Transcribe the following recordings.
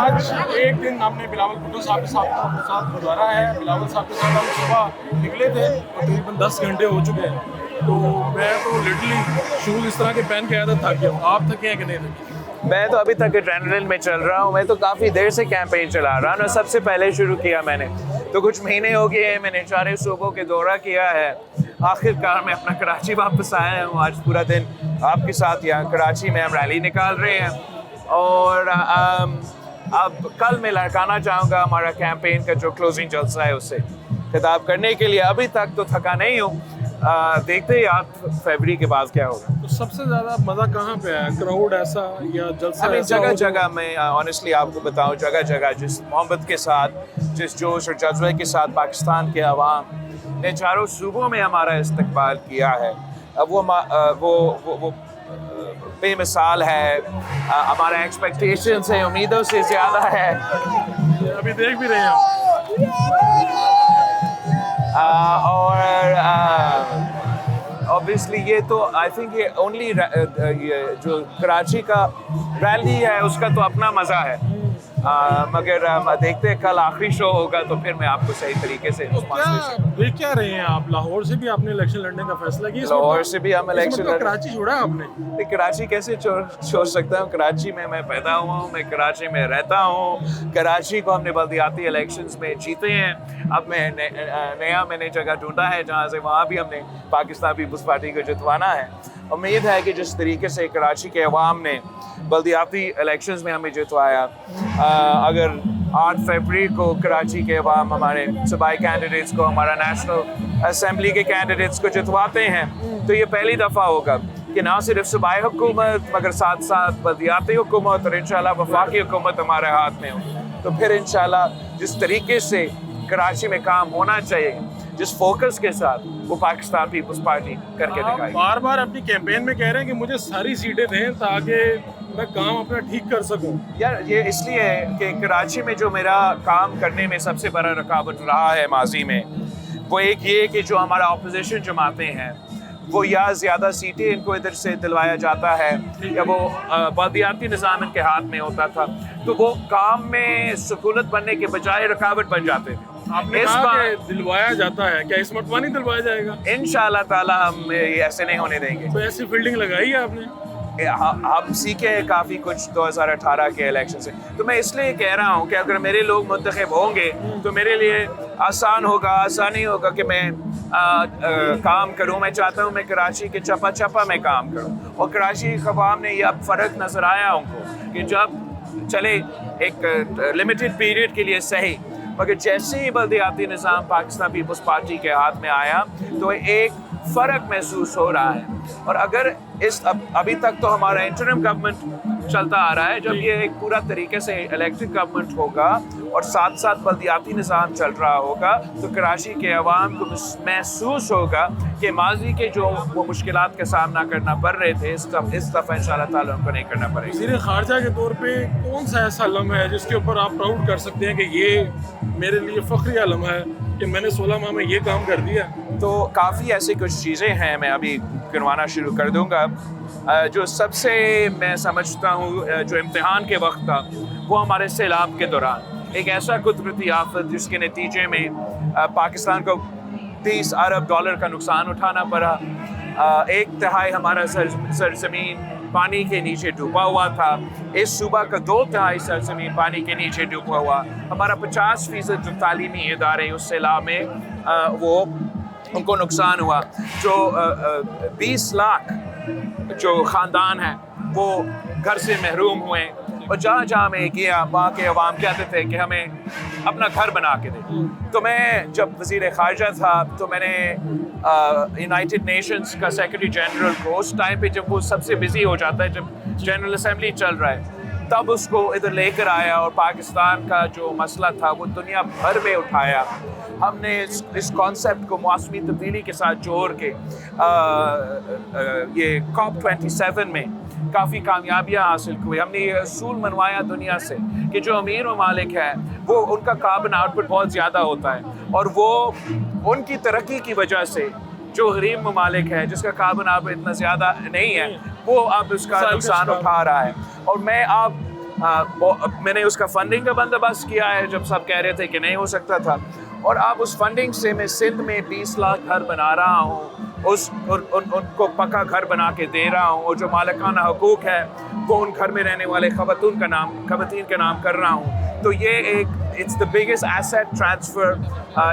آج ایک دن ہم نے بلاول بھٹو صاحب کے ساتھ گزارا ہے. بلاول صاحب کے ساتھ ہم صبح نکلے تھے اور تقریباً 10 گھنٹے ہو چکے ہیں. تو میں تو لٹرلی شوز اس طرح کے پہن کے آیا تھا, تھک گیا ہوں. آپ تھکے ہیں کہ نہیں تھکے؟ میں تو ابھی تک ایڈرینلن میں چل رہا ہوں. میں تو کافی دیر سے کیمپین چلا رہا ہوں. سب سے پہلے شروع کیا میں نے تو کچھ مہینے ہو گئے ہیں. میں نے 4 صوبوں کے دورہ کیا ہے. آخر کار میں اپنا کراچی واپس آیا ہوں. آج پورا دن آپ کے ساتھ یہاں کراچی میں ہم ریلی نکال رہے ہیں. اور اب کل میں لڑکانا چاہوں گا ہمارا کیمپین کا جو کلوزنگ جلسہ ہے اس سے خطاب کرنے کے لیے. ابھی تک تو تھکا نہیں ہوں. دیکھتے ہی آپ فیبری کے بعد کیا ہوگا. تو سب سے زیادہ مزہ کہاں پہ آیا؟ کراؤڈ ایسا یا جلسہ ایسا؟ جگہ جگہ میں آنیسٹلی آپ کو بتاؤں, جگہ جگہ جس محبت کے ساتھ, جس جوش اور جذبے کے ساتھ پاکستان کے عوام نے 4 صوبوں میں ہمارا استقبال کیا ہے, وہ بے مثال ہے. ہمارا ایکسپیکٹیشن سے, امیدوں سے زیادہ ہے. ابھی دیکھ بھی رہے ہیں ہم. اور obviously یہ تو آئی تھنک یہ اونلی جو کراچی کا ریلی ہے اس کا تو اپنا مزہ ہے. مگر دیکھتے ہیں کل آخری شو ہوگا تو پھر میں آپ کو صحیح طریقے سے دیکھ کیا رہے ہیں آپ؟ لاہور سے بھی آپ نے الیکشن لڑنے کا فیصلہ کیا؟ لاہور سے بھی ہم الیکشن کراچی چھوڑا آپ نے؟ کراچی کیسے چھوڑ سکتا ہوں؟ کراچی میں پیدا ہوا ہوں, میں کراچی میں رہتا ہوں. کراچی کو ہم نے بلدیاتی الیکشنز میں جیتے ہیں. اب میں نے جگہ ڈھونڈا ہے جہاں سے وہاں بھی ہم نے پاکستان پیپلز پارٹی کو جتوانا ہے. امید ہے کہ جس طریقے سے کراچی کے عوام نے بلدیاتی الیکشنز میں ہمیں جتوایا, اگر 8 فروری کو کراچی کے عوام ہمارے صوبائی کینڈیڈیٹس کو, ہمارا نیشنل اسمبلی کے کینڈیڈیٹس کو جتواتے ہیں تو یہ پہلی دفعہ ہوگا کہ نہ صرف صوبائی حکومت مگر ساتھ ساتھ بلدیاتی حکومت اور انشاءاللہ وفاقی حکومت ہمارے ہاتھ میں ہو. تو پھر انشاءاللہ جس طریقے سے کراچی میں کام ہونا چاہیے, جس فوکس کے ساتھ, وہ پاکستان پیپلز پارٹی کر کے دکھائے. بار بار اپنی کیمپین میں کہہ رہے ہیں کہ مجھے ساری سیٹیں دیں تاکہ میں کام اپنا ٹھیک کر سکوں. یار یہ اس لیے ہے کہ کراچی میں جو میرا کام کرنے میں سب سے بڑا رکاوٹ رہا ہے ماضی میں, وہ ایک یہ کہ جو ہمارا اپوزیشن جماعتیں ہیں وہ یا زیادہ سیٹیں ان کو ادھر سے دلوایا جاتا ہے یا وہ بلدیاتی نظام ان کے ہاتھ میں ہوتا تھا, تو وہ کام میں سہولت بننے کے بجائے رکاوٹ بن جاتے تھے. آپ نے کہا کہ دلوایا جاتا ہے, کیا اس مرتبہ نہیں دلوایا جائے گا؟ انشاءاللہ تعالی ہم ایسے نہیں ہونے دیں گے. تو ایسی فیلڈنگ لگائی ہے آپ نے؟ ہم سیکھے ہیں کافی کچھ 2018 کے الیکشن سے. تو میں اس لیے کہہ رہا ہوں کہ اگر میرے لوگ منتخب ہوں گے تو میرے لیے آسانی ہوگا کہ میں کام کروں. میں چاہتا ہوں میں کراچی کے چپا میں کام کروں. اور کراچی عوام نے یہ اب فرق نظر آیا ان کو کہ جب چلے ایک لمیٹڈ پیریڈ کے لیے صحیح, مگر جیسے ہی بلدیاتی نظام پاکستان پیپلز پارٹی کے ہاتھ میں آیا تو ایک فرق محسوس ہو رہا ہے. اور اگر ابھی تک تو ہمارا انٹرم گورنمنٹ چلتا آ رہا ہے, جب یہ ایک پورا طریقے سے الیکٹڈ گورنمنٹ ہوگا اور ساتھ ساتھ بلدیاتی نظام چل رہا ہوگا تو کراچی کے عوام کو محسوس ہوگا کہ ماضی کے جو وہ مشکلات کا سامنا کرنا پڑ رہے تھے اس دفعہ انشاءاللہ تعالی ان کو نہیں کرنا پڑے گا. وزیر خارجہ کے طور پہ کون سا ایسا لمحہ ہے جس کے اوپر آپ پراؤڈ کر سکتے ہیں کہ یہ میرے لیے فخریہ لمحہ ہے کہ میں نے 16 ماہ میں یہ کام کر دیا؟ تو کافی ایسی کچھ چیزیں ہیں, میں ابھی گنوانا شروع کر دوں گا. جو سب سے میں سمجھتا ہوں جو امتحان کے وقت تھا وہ ہمارے سیلاب کے دوران ایک ایسا قدرتی آفت جس کے نتیجے میں پاکستان کو $30 ارب کا نقصان اٹھانا پڑا. 1/3 ہمارا سرزمین پانی کے نیچے ڈوبا ہوا تھا. اس صوبہ کا 2/3 سرزمین پانی کے نیچے ڈوبا ہوا. ہمارا 50% جو تعلیمی ادارے اس سیلاب میں وہ ان کو نقصان ہوا. جو 20 لاکھ جو خاندان ہیں وہ گھر سے محروم ہوئے. اور جہاں میں گیا وہاں کے عوام کہتے تھے کہ ہمیں اپنا گھر بنا کے دے. تو میں جب وزیر خارجہ تھا تو میں نے یونائٹڈ نیشنز کا سیکرٹری جنرل کو اس ٹائم پہ جب وہ سب سے بزی ہو جاتا ہے, جب جنرل اسمبلی چل رہا ہے, تب اس کو ادھر لے کر آیا اور پاکستان کا جو مسئلہ تھا وہ دنیا بھر میں اٹھایا. ہم نے اس کانسیپٹ کو موسمی تبدیلی کے ساتھ جوڑ کے یہ COP27 میں کافی کامیابیاں حاصل ہوئی. ہم نے یہ اصول منوایا دنیا سے کہ جو امیر ممالک ہیں وہ ان کا کاربن آؤٹ پٹ بہت زیادہ ہوتا ہے, اور وہ ان کی ترقی کی وجہ سے جو غریب ممالک ہے جس کا کاربن آؤٹ اتنا زیادہ نہیں ہے وہ اب اس کا نقصان اٹھا رہا ہے. اور میں اب میں نے اس کا فنڈنگ کا بندوبست کیا ہے جب سب کہہ رہے تھے کہ نہیں ہو سکتا تھا، اور اب اس فنڈنگ سے میں سندھ میں 20 لاکھ گھر بنا رہا ہوں، ان کو پکا گھر بنا کے دے رہا ہوں، اور جو مالکانہ حقوق ہے وہ ان گھر میں رہنے والے خواتین کا نام کر رہا ہوں. تو یہ ایک it's the biggest asset transfer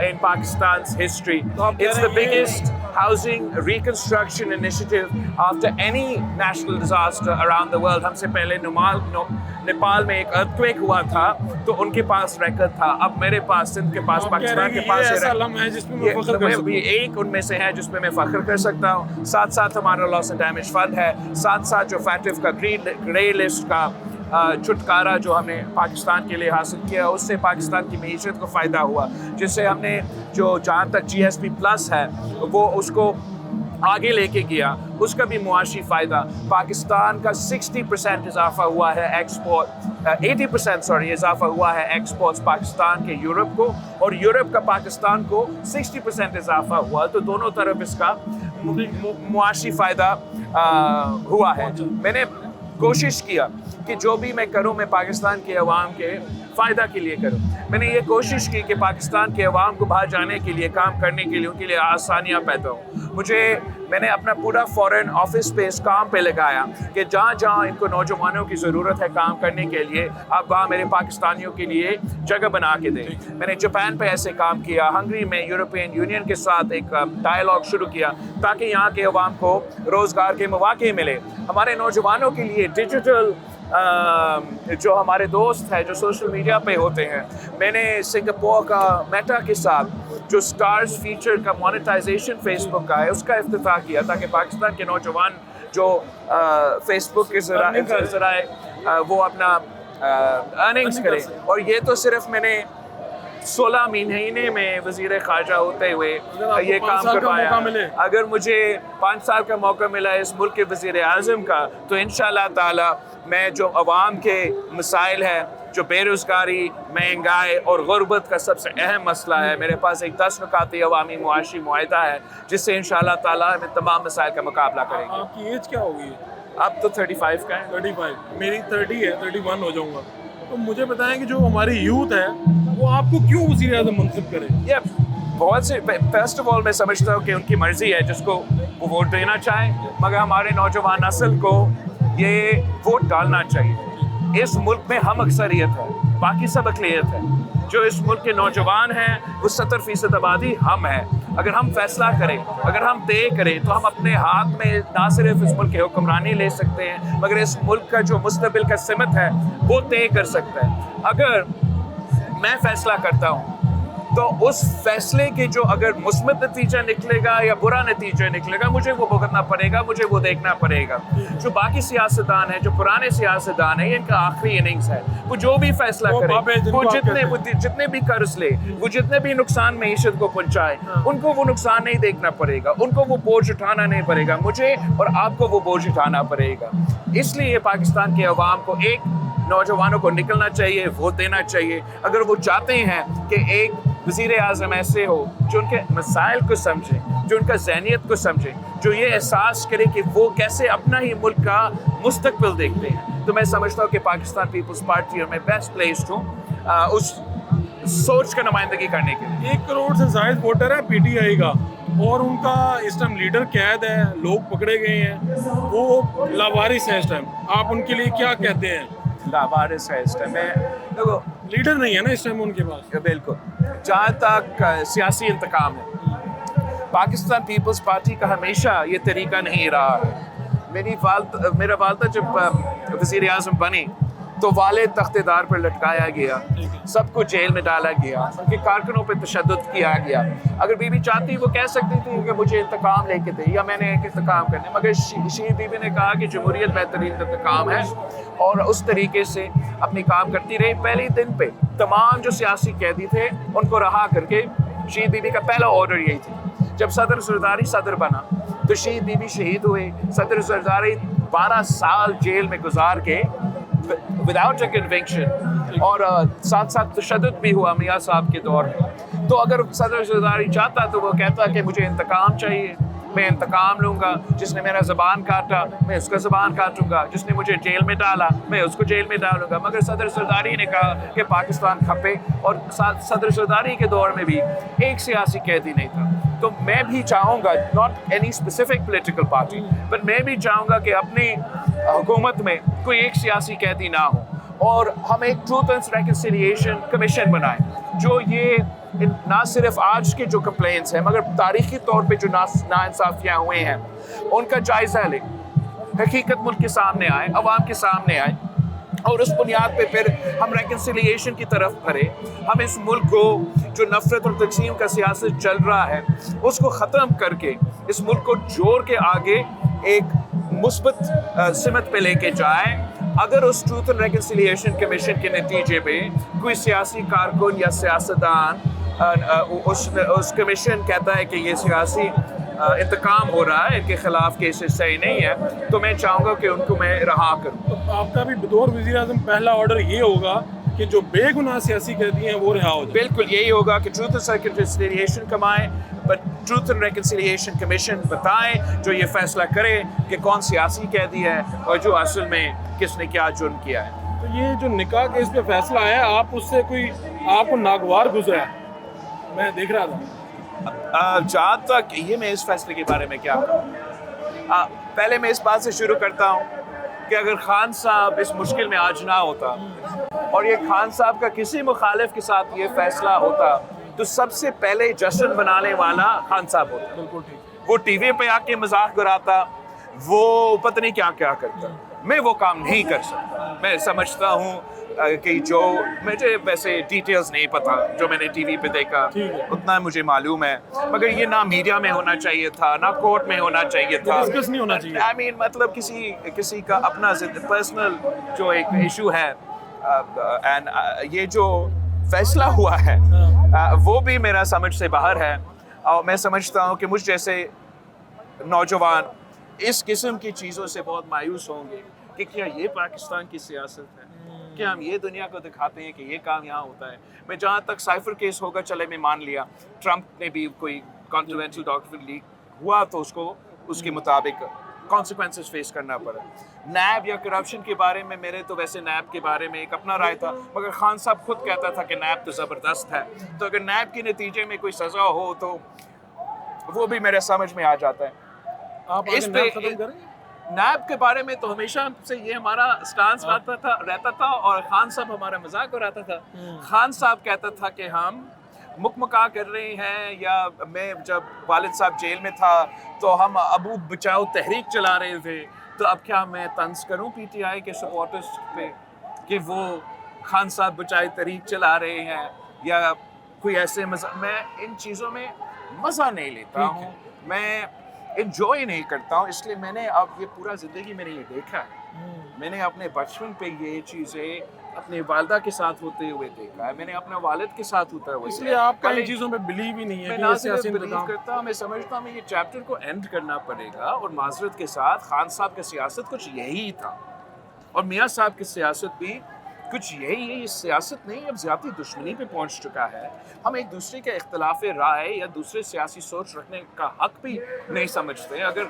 in Pakistan's history. It's the biggest housing reconstruction initiative after any national disaster around the world. ہم سے پہلے نیپال میں ایک ارتھکویک ہوا تھا تو ان کے پاس ریکارڈ تھا، اب میرے پاس، سندھ کے پاس، پاکستان کے پاس ایک ان میں سے ہے جس پہ میں فخر کر سکتا ہوں. ساتھ ساتھ ہمارا لاس اینڈ ڈیمیج فنڈ ہے، ساتھ ساتھ جو فیٹف کا گرے لسٹ کا چھٹکارا جو ہم نے پاکستان کے لیے حاصل کیا، اس سے پاکستان کی معیشت کو فائدہ ہوا، جس سے ہم نے جو جہاں تک GSP+ ہے وہ اس کو آگے لے کے گیا، اس کا بھی معاشی فائدہ. پاکستان کا 60% اضافہ ہوا ہے ایکسپورٹ، 80% اضافہ ہوا ہے ایکسپورٹس پاکستان کے یورپ کو، اور یورپ کا پاکستان کو 60% اضافہ ہوا، تو دونوں طرف اس کا معاشی فائدہ ہوا ہے. میں نے کوشش کیا کہ جو بھی میں کروں میں پاکستان کے عوام کے فائدہ کے لیے کروں. میں نے یہ کوشش کی کہ پاکستان کے عوام کو باہر جانے کے لیے، کام کرنے کے لیے، ان کے لیے آسانیاں پیدا ہوں. میں نے اپنا پورا فورن آفس اسپیس کام پہ لگایا کہ جہاں جہاں ان کو نوجوانوں کی ضرورت ہے کام کرنے کے لیے، آپ وہاں میرے پاکستانیوں کے لیے جگہ بنا کے دیں. میں نے جاپان پہ ایسے کام کیا، ہنگری میں یورپین یونین کے ساتھ ایک ڈائلاگ شروع کیا تاکہ یہاں کے عوام کو روزگار کے مواقع ملے. ہمارے نوجوانوں کے لیے ڈیجیٹل جو ہمارے دوست ہیں جو سوشل میڈیا پہ ہوتے ہیں، میں نے سنگاپور کا میٹا کے ساتھ جو سٹارز فیچر کا مونیٹائزیشن فیس بک کا ہے اس کا افتتاح کیا تاکہ پاکستان کے نوجوان جو فیس بک کے ذرائع وہ اپنا ارننگز کرے. اور یہ تو صرف میں نے 16 مہینے میں وزیر خارجہ ہوتے ہوئے یہ کام کروایا. اگر مجھے 5 سال کا موقع ملا اس ملک کے وزیر اعظم کا، تو انشاءاللہ تعالی میں جو عوام کے مسائل ہیں، جو بے روزگاری، مہنگائی اور غربت کا سب سے اہم مسئلہ ہے، میرے پاس ایک 10 نکاتی عوامی معاشی معاہدہ ہے جس سے انشاءاللہ تعالی ہم تمام مسائل کا مقابلہ کریں گے. آپ کی ایج کیا ہوگی؟ اب تو 35 کا ہے. 35. میری 30 ہے، 31 ہو جاؤں گا. تو مجھے بتائیں کہ جو ہماری یوتھ ہے وہ آپ کو کیوں وزیر اعظم منتخب کرے؟ یہ بہت سے، فرسٹ آف آل میں سمجھتا ہوں کہ ان کی مرضی ہے جس کو وہ ووٹ دینا چاہیں، مگر ہمارے نوجوان نسل کو یہ ووٹ ڈالنا چاہیے. اس ملک میں ہم اکثریت ہے، باقی سب اقلیت ہے. جو اس ملک کے نوجوان ہیں وہ 70% آبادی ہم ہیں. اگر ہم فیصلہ کریں، اگر ہم طے کریں تو ہم اپنے ہاتھ میں نہ صرف اس ملک کی حکمرانی لے سکتے ہیں مگر اس ملک کا جو مستقبل کا سمت ہے وہ طے کر سکتا ہے. اگر میں فیصلہ کرتا ہوں تو اس فیصلے کے جو اگر مثبت نتیجہ نکلے گا یا برا نتیجہ نکلے گا مجھے وہ بھگتنا پڑے گا، مجھے وہ دیکھنا پڑے گا. جو باقی سیاستدان ہیں، جو پرانے سیاستدان ہیں، ان کا آخری اننگز ہے. وہ جو بھی فیصلہ کرے، وہ جتنے بھی قرض لے، وہ جتنے بھی نقصان معیشت کو پہنچائے، ان کو وہ نقصان نہیں دیکھنا پڑے گا، ان کو وہ بوجھ اٹھانا نہیں پڑے گا. مجھے اور آپ کو وہ بوجھ اٹھانا پڑے گا. اس لیے پاکستان کے عوام کو ایک نوجوانوں کو نکلنا چاہیے، ووٹ دینا چاہیے. اگر وہ چاہتے ہیں کہ ایک وزیر اعظم ایسے ہو جو ان کے مسائل کو سمجھے، جو ان کا ذہنیت کو سمجھے، جو یہ احساس کرے کہ وہ کیسے اپنا ہی ملک کا مستقبل دیکھتے ہیں، تو میں سمجھتا ہوں کہ پاکستان پیپلز پارٹی اور میں بیسٹ پلیسڈ ہوں اس سوچ کا نمائندگی کرنے کے لیے. 1 کروڑ سے زائد ووٹر ہے PTI کا، اور ان کا اس ٹائم لیڈر قید ہے، لوگ پکڑے گئے ہیں، وہ لاوارث ہے اس ٹائم. آپ ان کے لیے کیا کہتے ہیں؟ لاوارث ہے اس ٹائم. دیکھو لیڈر نہیں ہے نا اس ٹائم ان کے پاس. بالکل. جہاں تک سیاسی انتقام ہے، پاکستان پیپلز پارٹی کا ہمیشہ یہ طریقہ نہیں رہا. میرا والدہ جب وزیر اعظم بنی تو والد تخت دار پر لٹکایا گیا، سب کو جیل میں ڈالا گیا، ان کے کارکنوں پہ تشدد کیا گیا. اگر بی بی چاہتی وہ کہہ سکتی تھی کہ مجھے انتقام لے کے دے یا میں نے ایک انتقام کرنے، مگر شہید بی بی نے کہا کہ جمہوریت بہترین انتقام ہے اور اس طریقے سے اپنی کام کرتی رہی. پہلے دن پہ تمام جو سیاسی قیدی تھے ان کو رہا کر کے شہید بی بی کا پہلا آرڈر یہی تھی. جب صدر زرداری صدر بنا تو شہید بی بی شہید ہوئے. صدر زرداری 12 سال جیل میں گزار کے وداؤٹ اے کنوکشن، اور ساتھ ساتھ تشدد بھی ہوا میاں صاحب کے دور میں. تو اگر صدر زرداری چاہتا تو وہ کہتا کہ مجھے انتقام چاہیے، میں انتقام لوں گا. جس نے میرا زبان کاٹا میں اس کا زبان کاٹوں گا. جس نے مجھے جیل میں ڈالا میں اس کو جیل میں ڈالوں گا. مگر صدر زرداری نے کہا کہ پاکستان کھپے, اور صدر زرداری کے دور میں بھی ایک سیاسی قیدی نہیں تھا. تو میں بھی چاہوں گا, not any specific political party, but میں بھی چاہوں گا کہ اپنی حکومت میں کوئی ایک سیاسی قیدی نہ ہو, اور ہم ایک ٹروتھ اینڈ ریکنسیلیشن کمیشن بنائیں جو یہ نہ صرف آج کے جو کمپلینٹس ہیں مگر تاریخی طور پہ جو ناانصافیاں ہوئے ہیں ان کا جائزہ لے, حقیقت ملک کے سامنے آئے, عوام کے سامنے آئے, اور اس بنیاد پہ پھر ہم ریکنسیلیشن کی طرف بڑھیں. ہم اس ملک کو جو نفرت اور تقسیم کا سیاست چل رہا ہے اس کو ختم کر کے اس ملک کو جوڑ کے آگے ایک مثبت سمت پہ لے کے جائیں. اگر اس ٹروتھ اینڈ ریکنسیلیشن کمیشن کے نتیجے میں کوئی سیاسی کارکن یا سیاستدان اس کمیشن کہتا ہے کہ یہ سیاسی انتقام ہو رہا ہے, ان کے خلاف کیسز صحیح نہیں ہے, تو میں چاہوں گا کہ ان کو میں رہا کروں. آپ کا بھی بطور وزیر اعظم پہلا آرڈر یہ ہوگا کہ جو بے گناہ سیاسی قیدی ہیں وہ رہا ہو جائے. بالکل یہی ہوگا کہ ٹروتھ اینڈ ریکنسیلیشن کمائیں, but truth and reconciliation commission بتائیں جو یہ فیصلہ کرے کہ کون سیاسی قیدی ہے اور جو اصل میں کس نے کیا جرم کیا ہے. تو یہ جو نکاح کیس پہ فیصلہ آیا, آپ اس سے کوئی آپ کو ناگوار گزرا ہے, میں دیکھ رہا تھا. جہاں تک یہ میں اس فیصلے کے بارے میں کیا کہوں, پہلے میں اس بات سے شروع کرتا ہوں کہ اگر خان صاحب اس مشکل میں آج نہ ہوتا اور یہ خان صاحب کا کسی مخالف کے ساتھ یہ فیصلہ ہوتا تو سب سے پہلے جشن بنانے والا خان صاحب ہوتا. بالکل ٹھیک. وہ ٹی وی پہ آ کے مذاق اڑاتا, وہ پتہ نہیں کیا کیا کرتا. میں وہ کام نہیں کر سکتا. میں سمجھتا ہوں کہ جو مجھے ویسے ڈیٹیلز نہیں پتا, جو میں نے ٹی وی پہ دیکھا اتنا مجھے معلوم ہے, مگر یہ نہ میڈیا میں ہونا چاہیے تھا نہ کورٹ میں ہونا چاہیے تھا. ڈسکس نہیں ہونا چاہیے. آئی مین مطلب کسی کا اپنا پرسنل جو ایک ایشو ہے, اینڈ یہ جو فیصلہ ہوا ہے وہ بھی میرا سمجھ سے باہر ہے. اور میں سمجھتا ہوں کہ مجھ جیسے نوجوان اس قسم کی چیزوں سے بہت مایوس ہوں گے کہ کیا یہ پاکستان کی سیاست ہے, کیا ہم یہ دنیا کو دکھاتے ہیں کہ یہ کام یہاں ہوتا ہے. میں جہاں تک سائفر کیس ہوگا چلے میں مان لیا, ٹرمپ نے بھی کوئی کانفیڈینشیل ڈاکیومنٹ لیک ہوا تو اس کو اس کے مطابق کانسیکوینسز فیس کرنا پڑا. نیب یا کرپشن کے بارے میں میرے تو ویسے نیب کے بارے میں ایک اپنا رائے تھا, مگر خان صاحب خود کہتا تھا کہ نیب تو زبردست ہے, تو اگر نیب کے نتیجے میں کوئی سزا ہو تو وہ بھی میرے سمجھ میں آ جاتا ہے. آپ اس پہ نیب کے بارے میں تو ہمیشہ سے یہ ہمارا سٹانس رہتا تھا اور خان صاحب ہمارا مذاق اڑاتا تھا. خان صاحب کہتا تھا کہ ہم مکمکا کر رہے ہیں, یا میں جب والد صاحب جیل میں تھا تو ہم ابو بچاؤ تحریک چلا رہے تھے, تو اب کیا میں طنز کروں پی ٹی آئی کے سپورٹرز پہ کہ وہ خان صاحب بچائے تحریک چلا رہے ہیں یا کوئی ایسے میں ان چیزوں میں مزہ نہیں لیتا ہوں, میں انجوائے نہیں کرتا ہوں. اس لیے میں نے اب یہ پورا زندگی میں نے یہ دیکھا ہے, میں نے اپنے بچپن پہ یہ چیزیں اپنے والدہ کے ساتھ ہوتے ہوئے دیکھا ہے, میں نے اپنے والد کے ساتھ ہوتا ہوا. اس لیے آپ کا ان چیزوں میں بلیو ہی نہیں ہے. میں نہ صرف بلیو کرتا ہوں, میں سمجھتا ہوں میں یہ چیپٹر کو اینڈ کرنا پڑے گا, اور معذرت کے ساتھ خان صاحب کی سیاست کچھ یہی تھا اور میاں صاحب کی سیاست بھی کچھ یہی ہے. یہ سیاست نہیں, اب زیادتی دشمنی پہ پہنچ چکا ہے. ہم ایک دوسرے کے اختلاف رائے یا دوسرے سیاسی سوچ رکھنے کا حق بھی نہیں سمجھتے. اگر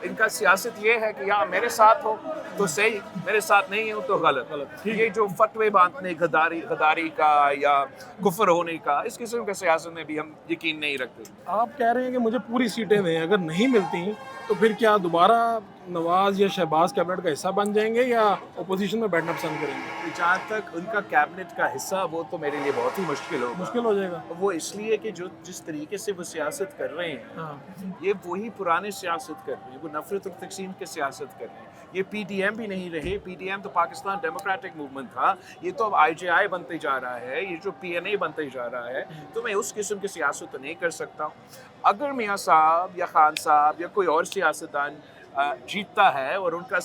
ان کا سیاست یہ ہے کہ یہاں میرے ساتھ ہو تو صحیح, میرے ساتھ نہیں ہو تو غلط. یہ جو فتوے باندھنے غداری کا یا کفر ہونے کا, اس قسم کا سیاست میں بھی ہم یقین نہیں رکھتے. آپ کہہ رہے ہیں کہ مجھے پوری سیٹیں دیں, اگر نہیں ملتی تو پھر کیا دوبارہ نواز یا شہباز کیبنٹ کا حصہ بن جائیں گے یا اپوزیشن میں بیٹھنا پسند کریں گے؟ جہاں تک ان کا کیبنٹ کا حصہ, وہ تو میرے لیے بہت ہی مشکل ہو جائے گا. وہ اس لیے کہ جس طریقے سے وہ سیاست کر رہے ہیں یہ وہی پرانے سیاست کر رہے ہیں, وہ نفرت اور تقسیم کے سیاست کر رہے ہیں. یہ پی ڈی ایم بھی نہیں رہے, پی ڈی ایم تو پاکستان ڈیموکریٹک موومنٹ تھا, یہ تو اب آئی جے آئی بنتے جا رہا ہے, یہ جو پی این اے بنتے جا رہا ہے. تو میں اس قسم کی سیاست تو نہیں کر سکتا ہوں. اگر میاں صاحب یا خان صاحب یا کوئی اور سیاستدان جیتتا ہے اور ان کا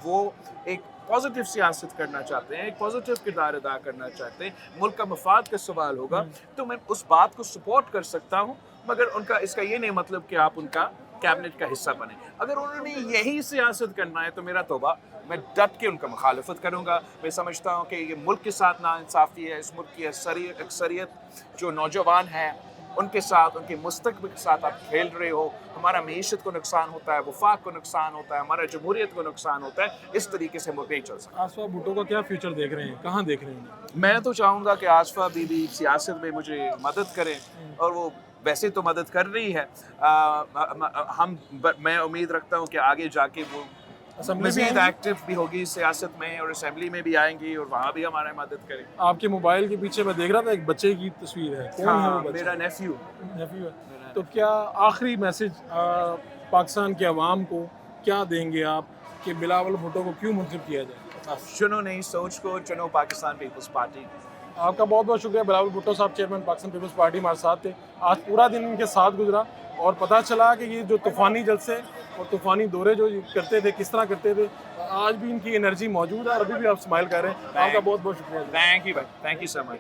وہ ایک پازیٹیو سیاست کرنا چاہتے ہیں, ایک پازیٹیو کردار ادا کرنا چاہتے ہیں, ملک کا مفاد کا سوال ہوگا, تو میں اس بات کو سپورٹ کر سکتا ہوں. مگر ان کا اس کا یہ نہیں مطلب کہ آپ ان کا کیبنٹ کا حصہ بنے. اگر انہوں نے یہی سیاست کرنا ہے تو میرا توبہ, میں ڈٹ کے ان کا مخالفت کروں گا. میں سمجھتا ہوں کہ یہ ملک کے ساتھ ناانصافی ہے. اس ملک کی اکثریت جو نوجوان ہیں ان کے ساتھ، ان کے مستقبل کے ساتھ آپ کھیل رہے ہو. ہمارا معیشت کو نقصان ہوتا ہے، وفاق کو نقصان ہوتا ہے، ہمارا جمہوریت کو نقصان ہوتا ہے. اس طریقے سے ملک نہیں چل سکتا. آصفہ بھٹو کا کیا فیوچر دیکھ رہے ہیں، کہاں دیکھ رہے ہیں؟ میں تو چاہوں گا کہ آصفہ بی بی سیاست میں مجھے مدد کرے، اور وہ ویسے تو مدد کر رہی ہے. میں امید رکھتا ہوں کہ آگے جا کے وہ مزید ایکٹیو بھی ہوگی سیاست میں، اور اسمبلی میں بھی آئیں گی اور وہاں بھی ہمارا مدد کرے. آپ کے موبائل کے پیچھے میں دیکھ رہا تھا ایک بچے کی تصویر ہے، کون ہے وہ بچہ؟ میرا نیفیو. نیفیو ہے. تو کیا آخری میسج پاکستان کے عوام کو کیا دیں گے آپ کہ بلاول بھٹو کو کیوں منتخب کیا جائے؟ چنو نئی سوچ کو، چنو پاکستان پیپلز پارٹی. آپ کا بہت بہت شکریہ. بلاول بھٹو صاحب چیئرمین پاکستان پیپلز پارٹی ہمارے ساتھ تھے. آج پورا دن ان کے ساتھ گزرا اور پتہ چلا کہ یہ جو طوفانی جلسے اور طوفانی دورے جو کرتے تھے کس طرح کرتے تھے، آج بھی ان کی انرجی موجود ہے اور ابھی بھی آپ اسمائل کر رہے ہیں. آپ کا بہت بہت شکریہ. تھینک یو بھائی، تھینک یو سو مچ.